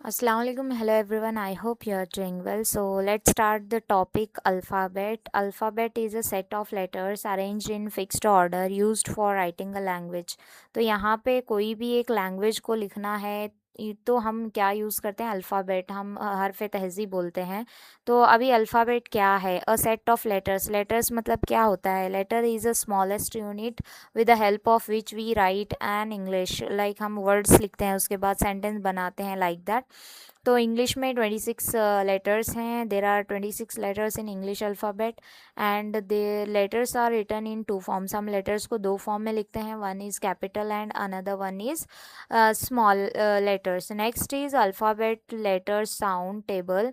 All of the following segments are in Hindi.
Assalamu alaikum. Hello everyone. I hope you are doing well. So let's start the topic alphabet. Alphabet is a set of letters arranged in fixed order used for writing a language. तो यहाँ पे कोई भी एक लैंग्वेज को लिखना है तो हम क्या यूज़ करते हैं अल्फ़ाबेट हम हरफ तहज़ीब बोलते हैं। तो अभी अल्फ़ाबेट क्या है? A set of letters. Letters मतलब क्या होता है? Letter is a smallest unit with the help of which we write an English. Like हम वर्ड्स लिखते हैं उसके बाद सेंटेंस बनाते हैं लाइक दैट। तो इंग्लिश में 26 लेटर्स हैं। There are 26 letters in English alphabet and they letters are written in two forms. हम लेटर्स को दो फॉर्म में लिखते हैं, one is capital and another one is small letters. Next is alphabet letter sound table.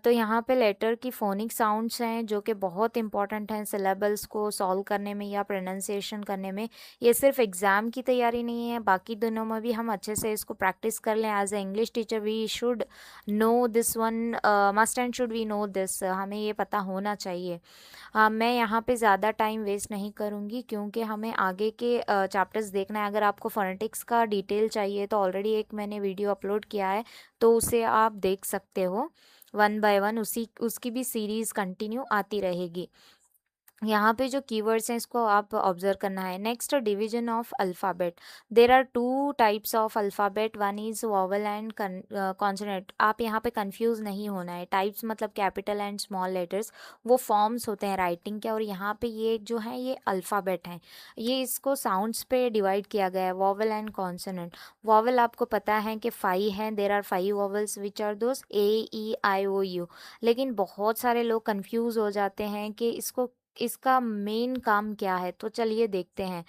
तो यहाँ पे लेटर की फोनिक साउंड्स हैं जो कि बहुत इंपॉर्टेंट हैं सिलेबल्स को सॉल्व करने में या प्रोनाउंसिएशन करने में। ये सिर्फ एग्ज़ाम की तैयारी नहीं है, बाकी दिनों में भी हम अच्छे से इसको प्रैक्टिस कर लें। As a English teacher we should know this one, must and should we know this. हमें ये पता होना चाहिए। मैं यहाँ पे ज़्यादा टाइम वेस्ट नहीं करूँगी क्योंकि हमें आगे के चैप्टर्स देखना है। अगर आपको फोनेटिक्स का डिटेल चाहिए तो ऑलरेडी एक मैंने वीडियो अपलोड किया है, तो उसे आप देख सकते हो वन बाय वन। उसकी भी सीरीज़ कंटिन्यू आती रहेगी। यहाँ पे जो कीवर्ड्स हैं इसको आप ऑब्जर्व करना है। Next, division of alphabet. There are two types of alphabet, one is vowel and consonant. आप यहाँ पे कंफ्यूज नहीं होना है। टाइप्स मतलब कैपिटल एंड स्मॉल लेटर्स, वो फॉर्म्स होते हैं राइटिंग के, और यहाँ पे ये जो है ये अल्फ़ाबेट हैं। ये इसको साउंड्स पे डिवाइड किया गया है, वॉवल एंड कॉन्सोनेंट। वॉवल आपको पता है कि 5 हैं। There are 5 vowels which are those A E I O U। लेकिन बहुत सारे लोग कंफ्यूज हो जाते हैं कि इसका मेन काम क्या है, तो चलिए देखते हैं।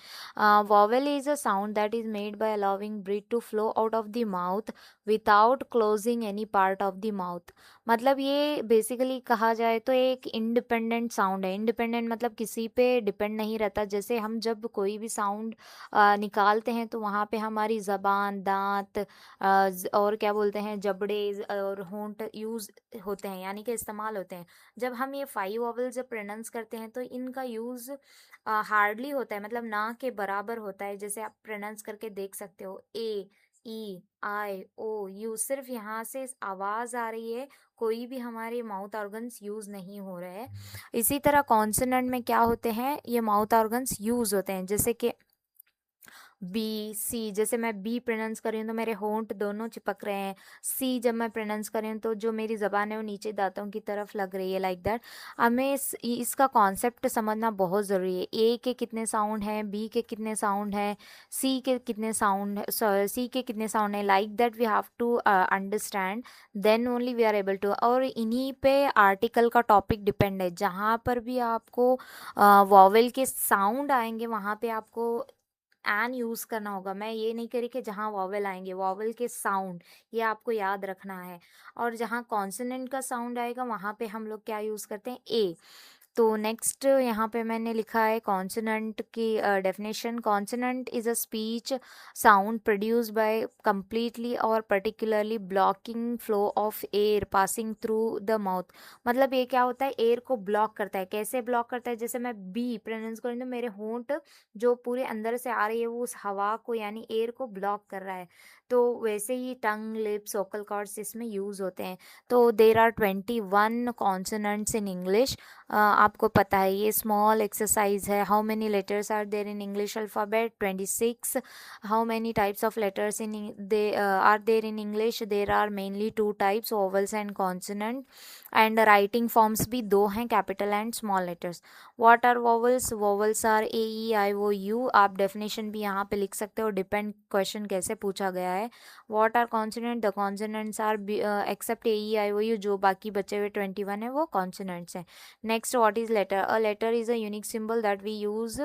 Vowel is a sound that is made by allowing breath to flow out of the mouth without closing any part of the mouth. मतलब ये बेसिकली कहा जाए तो एक इंडिपेंडेंट साउंड है। इंडिपेंडेंट मतलब किसी पे डिपेंड नहीं रहता। जैसे हम जब कोई भी साउंड निकालते हैं तो वहाँ पे हमारी जबान, दांत और क्या बोलते हैं जबड़े और होंठ यूज होते हैं, यानी कि इस्तेमाल होते हैं। जब हम ये 5 वॉवल्स जब प्रोनाउंस करते हैं तो इनका यूज़ हार्डली होता है, मतलब ना के बराबर होता है। जैसे आप प्रोनाउंस करके देख सकते हो A E I O U, सिर्फ यहाँ से आवाज़ आ रही है, कोई भी हमारे माउथ ऑर्गन्स यूज़ नहीं हो रहे हैं। इसी तरह कॉन्सोनेंट में क्या होते हैं, ये माउथ ऑर्गन्स यूज़ होते हैं। जैसे कि बी सी, जैसे मैं बी प्रोनाउंस कर रही हूँ तो मेरे होंठ दोनों चिपक रहे हैं। सी जब मैं प्रोनाउंस कर रही हूँ तो जो मेरी ज़बान है वो नीचे दांतों की तरफ लग रही है, लाइक दैट। हमें इसका कॉन्सेप्ट समझना बहुत ज़रूरी है। ए के कितने साउंड हैं, बी के कितने साउंड हैं, सी के कितने साउंड, सी के कितने साउंड हैं, like that we have to understand, then only we are able to. और इन्हीं पे आर्टिकल का टॉपिक डिपेंड है। जहाँ पर भी आपको वॉवेल के साउंड आएंगे वहाँ पे आपको एन यूज़ करना होगा। मैं ये नहीं करी कि जहाँ वॉवेल आएंगे, वॉवेल के साउंड, ये आपको याद रखना है। और जहाँ कॉन्सोनेंट का साउंड आएगा वहाँ पे हम लोग क्या यूज़ करते हैं, ए। तो नेक्स्ट यहाँ पे मैंने लिखा है कॉन्सोनेंट की definition. Consonant is a speech sound produced by completely और particularly blocking flow of air passing through the mouth. मतलब ये क्या होता है, एयर को ब्लॉक करता है। कैसे ब्लॉक करता है, जैसे मैं बी प्रोनाउंस करूँ तो मेरे होंठ जो पूरे अंदर से आ रही है वो उस हवा को यानी एयर को ब्लॉक कर रहा है। तो वैसे ही टंग, लिप्स, वोकल कॉर्ड्स इसमें यूज़ होते हैं। तो there are 21 consonants in English. आपको पता है ये स्मॉल एक्सरसाइज है। How many letters are there in English alphabet, 26। How many types of letters in they are there in English, there are mainly two types, vowels and consonant. And writing forms भी दो हैं, capital and small letters. What are vowels, vowels are A E I O U। आप डेफिनेशन भी यहाँ पे लिख सकते हो, डिपेंड क्वेश्चन कैसे पूछा गया है। What are consonant, the consonants are except A E I O U, जो बाकी बचे हुए 21 है वो कॉन्सोनेंट्स हैं। Next, what is letter. A letter is a unique symbol that we use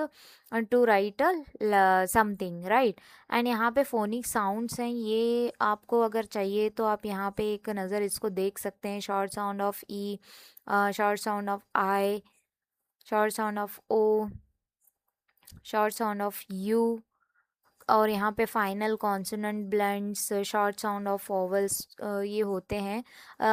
to write a something, right. And यहाँ पे फोनिक साउंड्स हैं, ये आपको अगर चाहिए तो आप यहाँ पे एक नज़र इसको देख सकते हैं। Short sound of E, short sound of I, short sound of O, short sound of U, और यहाँ पे final consonant blends, short sound of vowels ये होते हैं।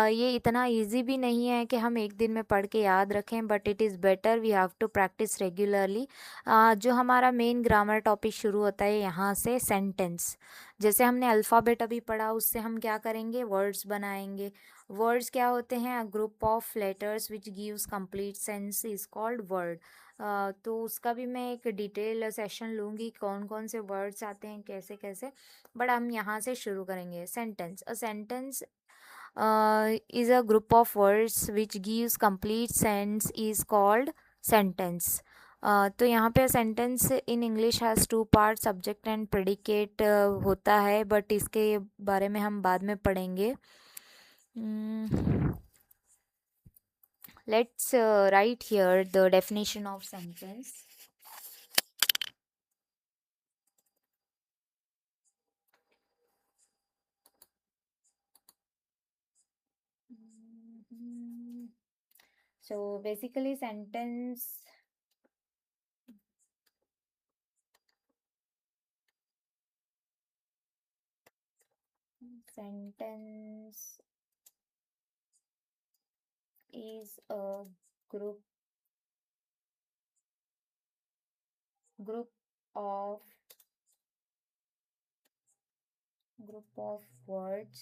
ये इतना इजी भी नहीं है कि हम एक दिन में पढ़ के याद रखें, but it is better we have to practice regularly. जो हमारा मेन ग्रामर टॉपिक शुरू होता है यहाँ से, सेंटेंस। जैसे हमने अल्फ़ाबेट अभी पढ़ा, उससे हम क्या करेंगे, वर्ड्स बनाएंगे। वर्ड्स क्या होते हैं, अ group of letters which gives complete sense is called word. तो उसका भी मैं एक डिटेल सेशन लूँगी, कौन कौन से वर्ड्स आते हैं, कैसे कैसे। बट हम यहाँ से शुरू करेंगे। Sentence, a sentence is a group of words which gives complete sense is called sentence. तो यहाँ पे sentence in English has two part, subject and predicate होता है, बट इसके बारे में हम बाद में पढ़ेंगे। Let's write here the definition of sentence. Mhm. So basically sentence is a group group of words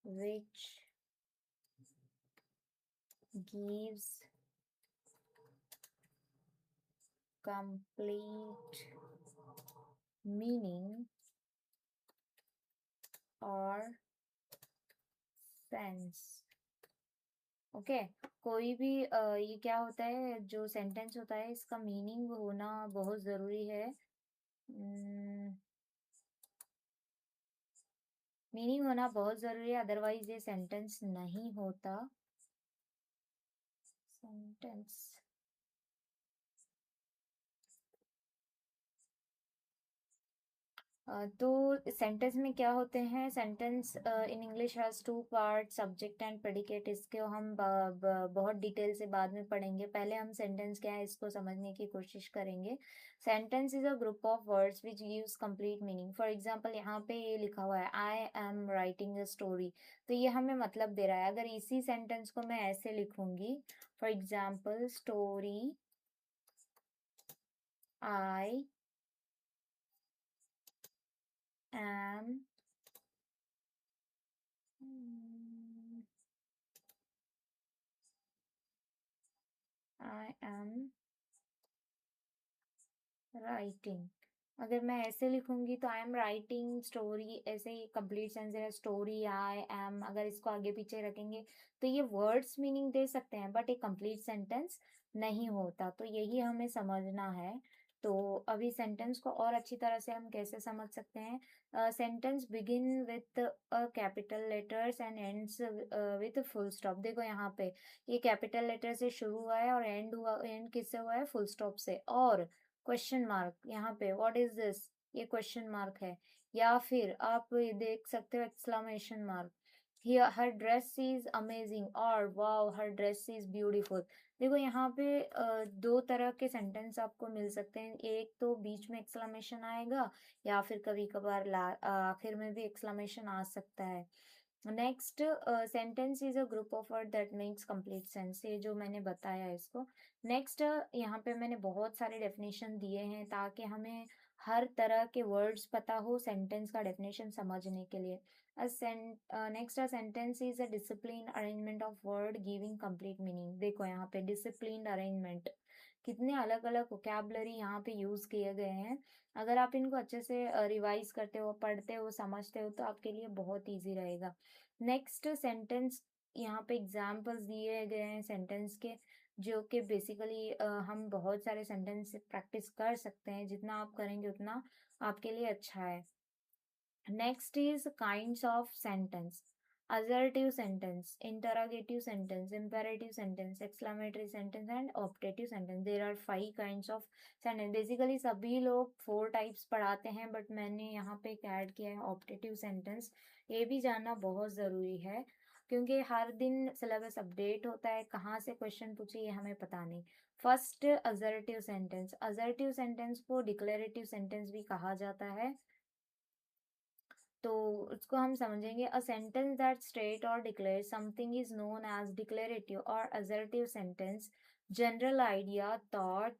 which gives complete meaning or sense. Okay. कोई भी ये क्या होता है, जो सेंटेंस होता है इसका मीनिंग होना बहुत ज़रूरी है। मीनिंग होना बहुत ज़रूरी है, अदरवाइज ये सेंटेंस नहीं होता। सेंटेंस, तो सेंटेंस में क्या होते हैं, sentence in English has two part, subject and predicate. इसके हम बहुत डिटेल से बाद में पढ़ेंगे। पहले हम सेंटेंस क्या है इसको समझने की कोशिश करेंगे। Sentence is a group of words which gives complete meaning. For example यहाँ पे ये लिखा हुआ है, I am writing a story, तो ये हमें मतलब दे रहा है। अगर इसी सेंटेंस को मैं ऐसे लिखूंगी, for example story I am I am writing, अगर मैं ऐसे लिखूंगी तो आई एम राइटिंग स्टोरी, ऐसे ही कंप्लीट सेंस है, स्टोरी आई एम। अगर इसको आगे पीछे रखेंगे तो ये वर्ड्स मीनिंग दे सकते हैं, बट एक कंप्लीट सेंटेंस नहीं होता। तो यही हमें समझना है। तो अभी सेंटेंस को और अच्छी तरह से हम कैसे समझ सकते हैं। Sentence begin with capital letters and ends with full stop. देखो यहाँ पे ये कैपिटल लेटर से शुरू हुआ है और एंड किससे हुआ है, फुल स्टॉप से। और क्वेश्चन मार्क यहाँ पे, व्हाट इज दिस, ये क्वेश्चन मार्क है। या फिर आप ये देख सकते हो exclamation mark, here her dress is amazing, और wow her dress is beautiful. देखो यहाँ पे दो तरह के सेंटेंस आपको मिल सकते हैं। एक तो बीच में एक्सक्लामेशन आएगा, या फिर कभी कभार आखिर में भी एक्सक्लामेशन आ सकता है। Next, sentence is a group of word that makes complete sense, ये जो मैंने बताया इसको। नेक्स्ट, यहाँ पे मैंने बहुत सारे डेफिनेशन दिए हैं ताकि हमें हर तरह के वर्ड्स पता हो सेंटेंस का डेफिनेशन समझने के लिए। Next, a sentence is a discipline arrangement of word giving complete meaning. देखो यहाँ पे डिसिप्लिन अरेंजमेंट, कितने अलग अलग वोकैबुलरी यहाँ पे यूज किए गए हैं। अगर आप इनको अच्छे से रिवाइज करते हो, पढ़ते हो, समझते हो, तो आपके लिए बहुत ईजी रहेगा। नेक्स्ट सेंटेंस, यहाँ पे एग्जाम्पल्स दिए गए हैं सेंटेंस के, जो कि बेसिकली हम बहुत सारे सेंटेंस प्रैक्टिस कर सकते हैं। जितना आप करेंगे उतना आपके लिए अच्छा है। Next is kinds of sentence, assertive sentence, interrogative sentence, imperative sentence, exclamatory sentence and optative sentence. There are 5 kinds of sentence. Basically सभी लोग 4 टाइप्स पढ़ाते हैं, बट मैंने यहाँ पे ऐड किया है optative sentence। ये भी जानना बहुत ज़रूरी है। क्योंकि हर दिन सिलेबस अपडेट होता है, कहाँ से क्वेश्चन पूछे ये हमें पता नहीं। First, assertive sentence. Assertive sentence को डिक्लेरेटिव सेंटेंस भी कहा जाता है, तो उसको हम समझेंगे। अ सेंटेंस दैट स्टेट और declare something is known as declarative और assertive sentence. General idea, thought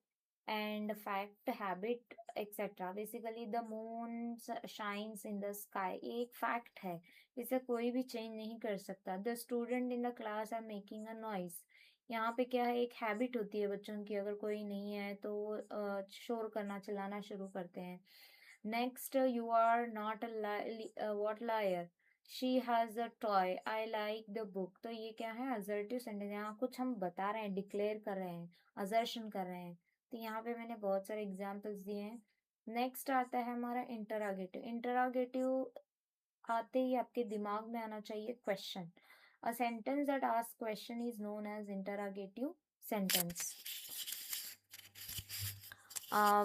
and fact, habit etcetera. Basically the moon shines in the sky, एक फैक्ट है, इसे कोई भी चेंज नहीं कर सकता। The student in the class are making a noise, यहाँ पे क्या है, एक हैबिट होती है बच्चों की, अगर कोई नहीं है तो शोर करना, चिल्लाना शुरू करते हैं। Next, you are not a what liar. She has a toy. I like the book. तो ये क्या है, assertive sentence। यहाँ कुछ हम बता रहे हैं, डिक्लेयर कर रहे हैं, assertion कर रहे हैं। तो यहाँ पे मैंने बहुत सारे एग्जाम्पल्स दिए हैं। नेक्स्ट आता है हमारा इंटरागेटिव। इंटरागेटिव आते ही आपके दिमाग में आना चाहिए question. A sentence that ask question is known as interrogative sentence.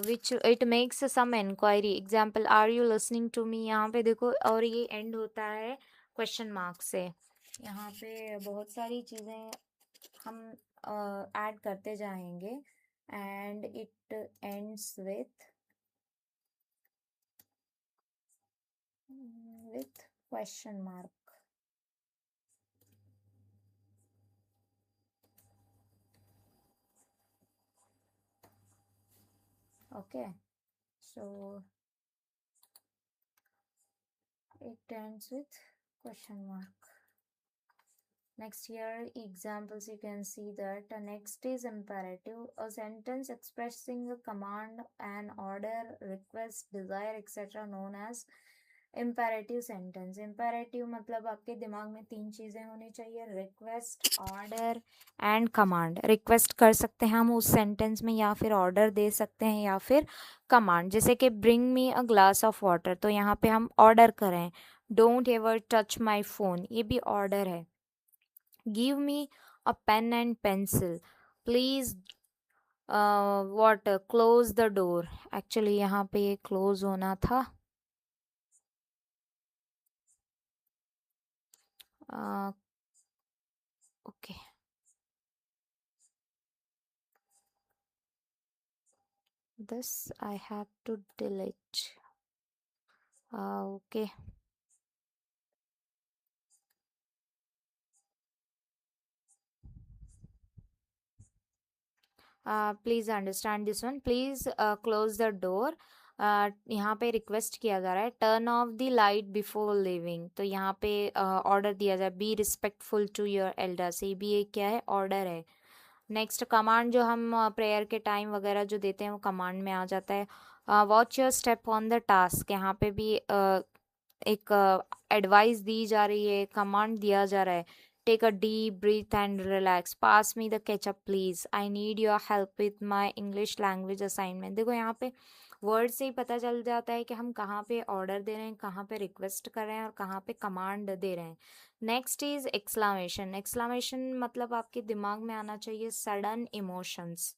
Which it makes some inquiry. Example, are you listening to me, यहाँ पे देखो, और ये एंड होता है क्वेश्चन मार्क से। यहाँ पे बहुत सारी चीज़ें हम ऐड करते जाएंगे, and it ends with question mark. Okay, so it ends with question mark. Next, here examples you can see that. Next is imperative, a sentence expressing a command, an order, request, desire etc. known as imperative sentence. Imperative मतलब आपके दिमाग में तीन चीजें होनी चाहिए, request, order and command. Request कर सकते हैं हम उस सेंटेंस में, या फिर ऑर्डर दे सकते हैं, या फिर कमांड। जैसे कि bring me a glass of water, तो यहाँ पे हम ऑर्डर करें। Don't ever touch my phone, ये भी ऑर्डर है। Give me a pen and pencil, please what close the door. Actually यहाँ पे ये क्लोज होना था। Okay, this I have to delete. Okay. Please understand this one. Please close the door. यहाँ पे रिक्वेस्ट किया जा रहा है, turn off the light before living. तो यहाँ पे ऑर्डर दिया जाए, be respectful to your elders, ये भी एक क्या है, ऑर्डर है। नेक्स्ट, कमांड जो हम प्रेयर के टाइम वगैरह जो देते हैं वो कमांड में आ जाता है। Watch your step on the task, यहाँ पे भी एक एडवाइस दी जा रही है, कमांड दिया जा रहा है। Take a deep breath and relax, pass me the ketchup please, I need your help with my English language assignment. देखो यहाँ पे वर्ड से ही पता चल जाता है कि हम कहाँ पे ऑर्डर दे रहे हैं, कहाँ पे रिक्वेस्ट कर रहे हैं और कहाँ पे कमांड दे रहे हैं। Next is exclamation. एक्सक्लामेशन मतलब आपके दिमाग में आना चाहिए सडन इमोशंस,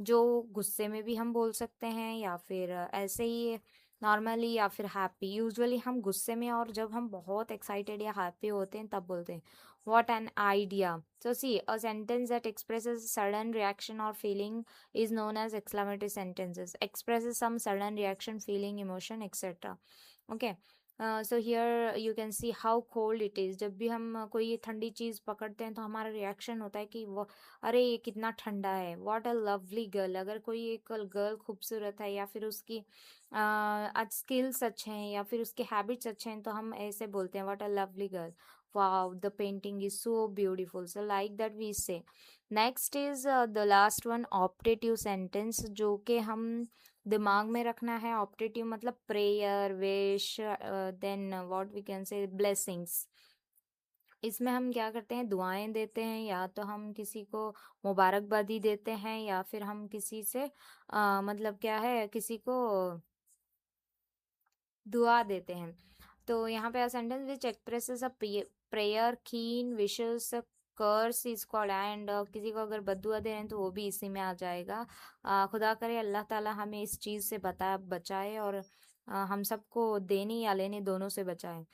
जो गुस्से में भी हम बोल सकते हैं, या फिर ऐसे ही नॉर्मली, या फिर हैप्पी। यूजुअली हम गुस्से में और जब हम बहुत एक्साइटेड या हैप्पी होते हैं तब बोलते हैं। What an idea. So see, a sentence that expresses sudden reaction और feeling is known as exclamatory sentences, expresses some sudden reaction, feeling, emotion etc. Okay. So here you can see how cold it is। जब भी हम कोई ठंडी चीज़ पकड़ते हैं तो हमारा रिएक्शन होता है कि वो, अरे ये कितना ठंडा है। व्हाट अ लवली गर्ल, अगर कोई एक गर्ल खूबसूरत है, या फिर उसकी स्किल्स अच्छे हैं, या फिर उसके हैबिट्स अच्छे हैं, तो हम ऐसे बोलते हैं, what a lovely girl, wow the painting is so beautiful, so like that we say। Next is the last one, optative sentence, जो कि हम दिमाग में रखना है। ऑप्टेटिव मतलब prayer, wish, then what we can say blessings. इसमें हम क्या करते हैं, दुआएं देते हैं, या तो हम किसी को मुबारकबादी देते हैं, या फिर हम किसी से मतलब क्या है, किसी को दुआ देते हैं। तो यहाँ पे sentence which expresses a prayer, keen wishes, curse is called, and किसी को अगर बद्दुआ दे रहे हैं तो वो भी इसी में आ जाएगा। खुदा करे अल्लाह ताला हमें इस चीज़ से बचाए, और हम सबको देने या लेने दोनों से बचाए।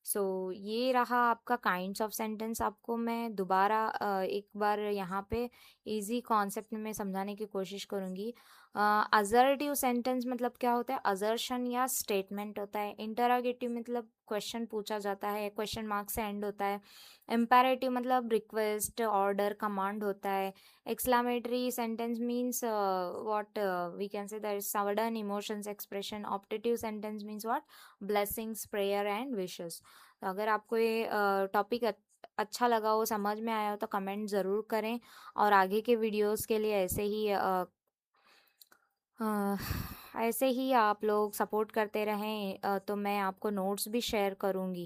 सो ये रहा आपका काइंड्स ऑफ सेंटेंस। आपको मैं दोबारा एक बार यहाँ पे इजी कॉन्सेप्ट में समझाने की कोशिश करूँगी। असर्टिव सेंटेंस मतलब क्या होता है? असर्शन या स्टेटमेंट होता है। इंटरोगेटिव मतलब क्वेश्चन पूछा जाता है, क्वेश्चन मार्क से एंड होता है। इम्पेरेटिव मतलब रिक्वेस्ट, ऑर्डर, कमांड होता है। Exclamatory sentence means what we can say that is sudden emotions expression. Optative sentence means what? Blessings, prayer and wishes. तो अगर आपको ये टॉपिक अच्छा लगा हो, समझ में आया हो, तो कमेंट ज़रूर करें। और आगे के वीडियोस के लिए ऐसे ही आप लोग सपोर्ट करते रहें, तो मैं आपको नोट्स भी शेयर करूँगी।